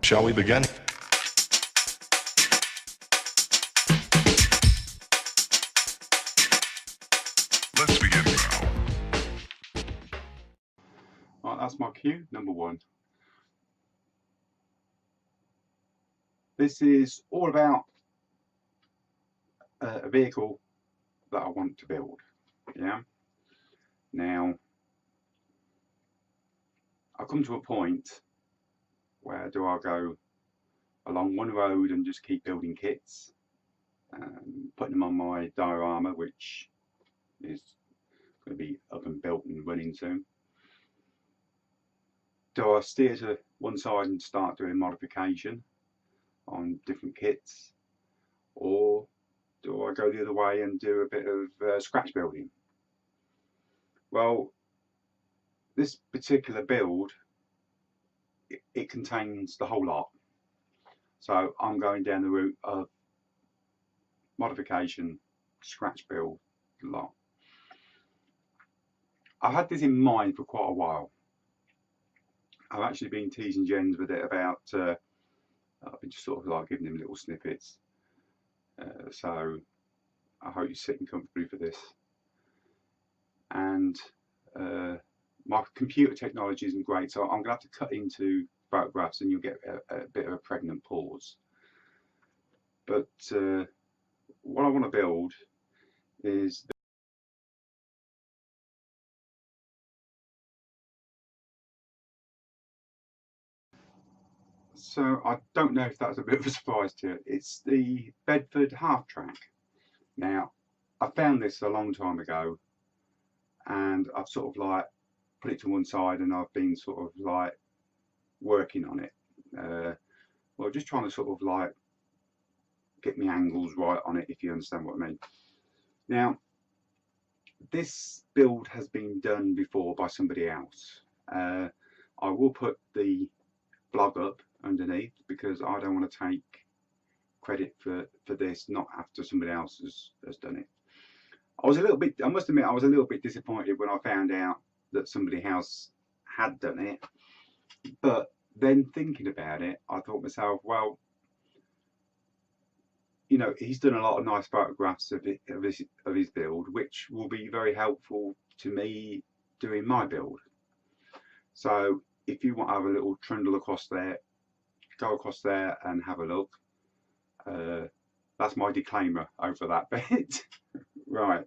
Shall we begin? Let's begin now. Right, that's my cue, number one. This is all about a vehicle that I want to build. Yeah. Now, I come to a point where do I go along one road and just keep building kits, putting them on my diorama, which is going to be up and built and running soon. Do I steer to one side and start doing modification on different kits, or do I go the other way and do a bit of scratch building? Well, this particular build, it contains the whole lot. So I'm going down the route of modification, scratch build lot. I've had this in mind for quite a while. I've actually been teasing Jens with it about, I've been just sort of like giving him little snippets. So I hope you're sitting comfortably for this. And my computer technology isn't great, so I'm going to have to cut into photographs and you'll get a bit of a pregnant pause. But what I want to build is so I don't know if that's a bit of a surprise to you. It's the Bedford half track. Now, I found this a long time ago and I've sort of like put it to one side and I've been sort of like working on it. Well, just trying to sort of like get my angles right on it, if you understand what I mean. Now, this build has been done before by somebody else. I will put the blog up underneath because I don't want to take credit for this not after somebody else has done it. I must admit I was a little bit disappointed when I found out that somebody else had done it, but then thinking about it, I thought to myself, well, you know, he's done a lot of nice photographs of his build, which will be very helpful to me doing my build. So if you want to have a little trundle across there, go across there and have a look. That's my disclaimer over that bit. Right.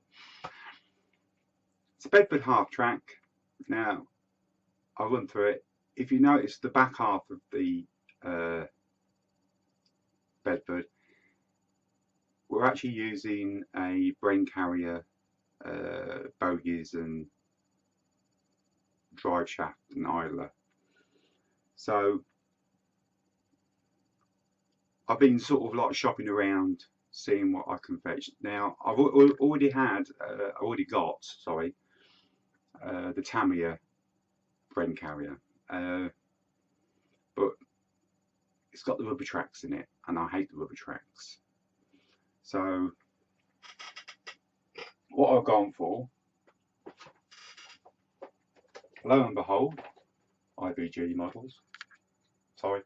It's a Bedford half track. Now, I'll run through it. If you notice the back half of the Bedford, we're actually using a brain carrier, bogies and drive shaft and idler. So I've been sort of like shopping around, seeing what I can fetch. Now I've already got the Tamiya brain carrier, but it's got the rubber tracks in it, and I hate the rubber tracks. So what I've gone for, lo and behold, IBG models. Sorry,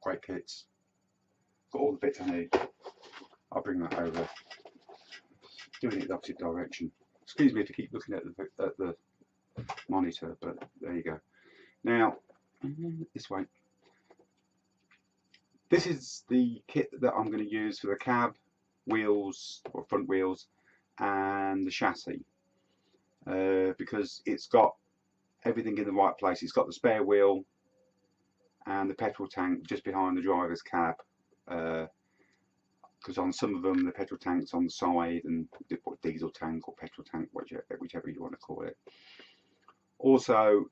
great kits. Got all the bits I need. I'll bring that over. Doing it the opposite direction. Excuse me if you keep looking at the monitor, but there you go. Now, this way. This is the kit that I'm going to use for the cab, wheels, or front wheels, and the chassis. Because it's got everything in the right place. It's got the spare wheel and the petrol tank just behind the driver's cab. Because on some of them the petrol tank's on the side, and diesel tank or petrol tank, whichever you want to call it. Also,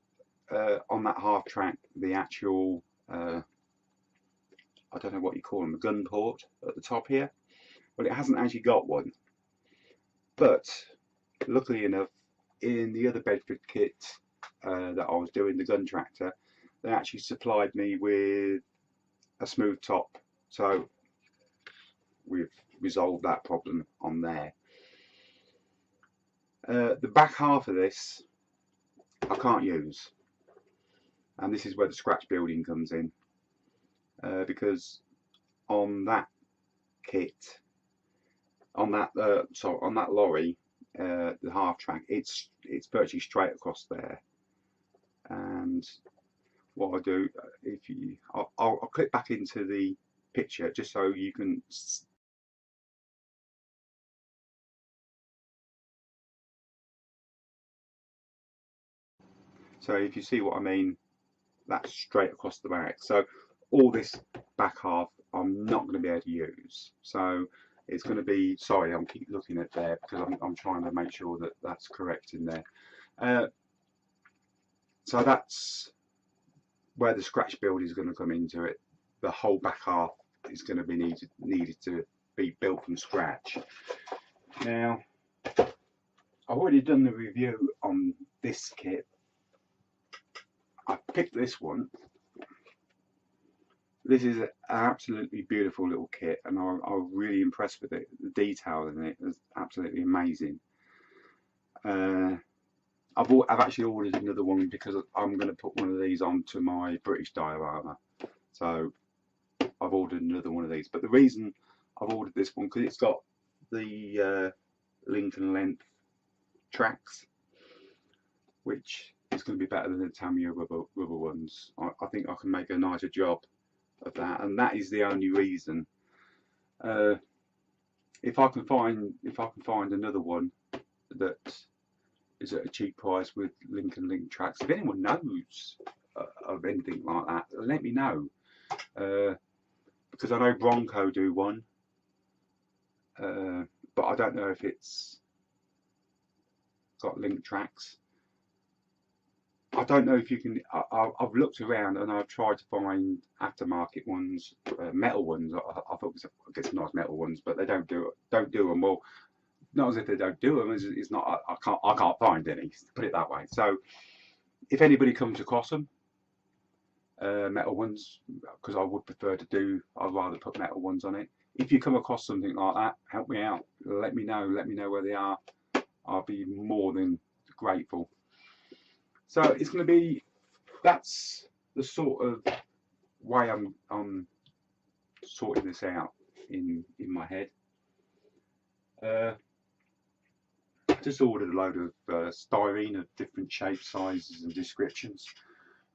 on that half track, the actual I don't know what you call them, the gun port at the top here. Well, it hasn't actually got one, but luckily enough, in the other Bedford kit that I was doing, the gun tractor, they actually supplied me with a smooth top, so we've resolved that problem on there. The back half of this I can't use. and this is where the scratch building comes in, because on that kit, on that on that lorry, the half track, it's virtually straight across there. And what I do, I'll click back into the picture just so you can. So if you see what I mean, that's straight across the back. So all this back half I'm not going to be able to use. So it's going to be, sorry, I'm keep looking at there because I'm trying to make sure that that's correct in there. So that's where the scratch build is going to come into it. The whole back half is going to be needed to be built from scratch. Now, I've already done the review on this kit. I picked this one. This is an absolutely beautiful little kit, and I'm really impressed with it. The detail in it is absolutely amazing. I've actually ordered another one because I'm going to put one of these onto my British diorama. So I've ordered another one of these. But the reason I've ordered this one, because it's got the Lincoln length tracks, which is going to be better than the Tamiya rubber ones. I think I can make a nicer job of that, and that is the only reason. If I can find another one that is at a cheap price with Lincoln link tracks, if anyone knows of anything like that, let me know, because I know Bronco do one, but I don't know if it's got link tracks. I don't know if you can. I've looked around and I've tried to find aftermarket ones, metal ones. I thought I get some nice metal ones, but they don't do them. Well, not as if they don't do them. It's not. I can't find any. Put it that way. So, if anybody comes across them, metal ones, because I would prefer to do. I'd rather put metal ones on it. If you come across something like that, help me out. Let me know. Let me know where they are. I'll be more than grateful. So it's going to be, that's the sort of way I'm sorting this out in my head. I just ordered a load of styrene of different shapes, sizes and descriptions.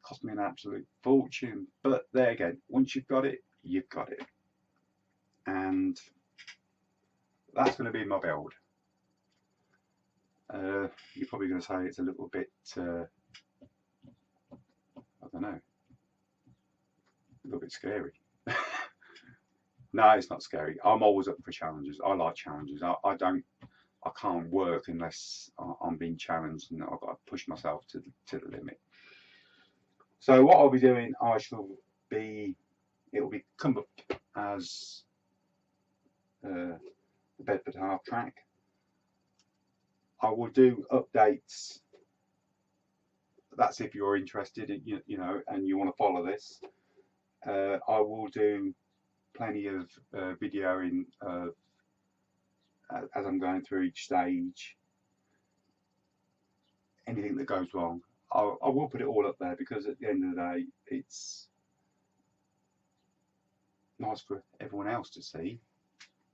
Cost me an absolute fortune, but there again, once you've got it, you've got it. And that's going to be my build. You're probably going to say it's a little bit I don't know, a little bit scary. No, it's not scary. I'm always up for challenges. I like challenges. I can't work unless I'm being challenged, and I've got to push myself to the limit. So what I'll be doing, it'll be come up as the Bedford half track. I will do updates. That's if you're interested in, you know, and you want to follow this. I will do plenty of videoing as I'm going through each stage. Anything that goes wrong, I will put it all up there, because at the end of the day, it's nice for everyone else to see,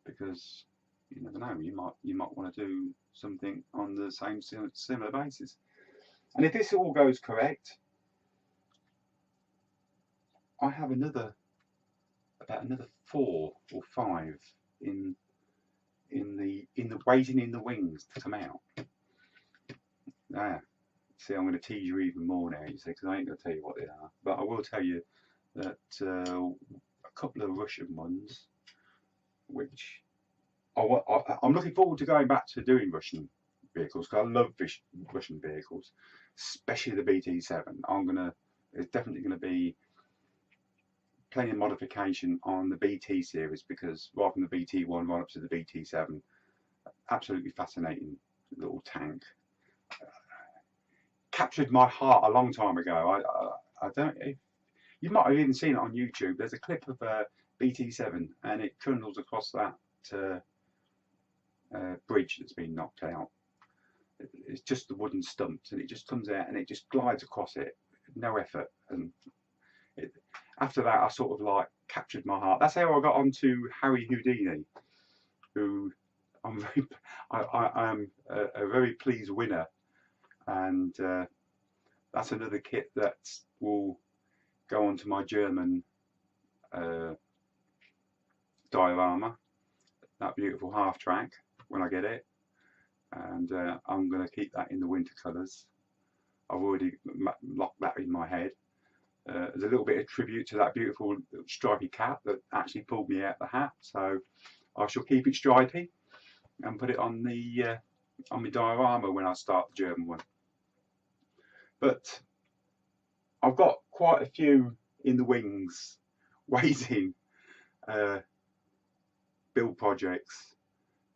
because you never know, you might want to do something on the same similar basis. And if this all goes correct, I have about another 4 or 5 in the waiting in the wings to come out. See, I'm going to tease you even more now, you see, because I ain't going to tell you what they are. But I will tell you that a couple of Russian ones, which I'm looking forward to going back to doing Russian vehicles, because I love Russian vehicles, especially the BT7. There's definitely going to be plenty of modification on the BT series, because right from the BT1 right up to the BT7, absolutely fascinating little tank. Captured my heart a long time ago. I don't. You might have even seen it on YouTube. There's a clip of a BT7, and it trundles across that bridge that's been knocked out. It's just the wooden stumps, and it just comes out and it just glides across it. no effort. And after that, I sort of like captured my heart. That's how I got onto Harry Houdini, who I am a very pleased winner, and that's another kit that will go onto my German diorama, that beautiful half track when I get it, and I'm going to keep that in the winter colours. I've already locked that in my head. There's a little bit of tribute to that beautiful stripy cat that actually pulled me out the hat, so I shall keep it stripy and put it on the on my diorama when I start the German one. But I've got quite a few in the wings waiting, build projects.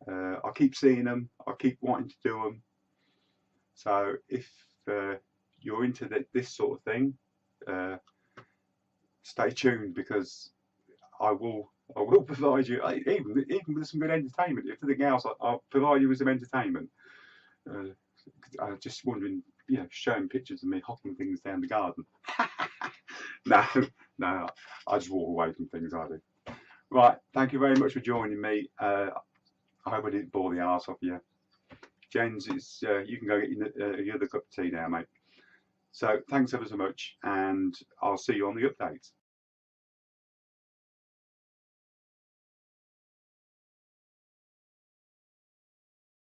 I keep seeing them, I keep wanting to do them. So if you're into this sort of thing, stay tuned, because I will provide you even with some good entertainment. If nothing else, I'll provide you with some entertainment. I'm just wondering, showing pictures of me hocking things down the garden. No, I just walk away from things, I do. Right, thank you very much for joining me. I hope I didn't bore the arse off you. Jens, you can go get your other cup of tea now, mate. So thanks ever so much, and I'll see you on the updates.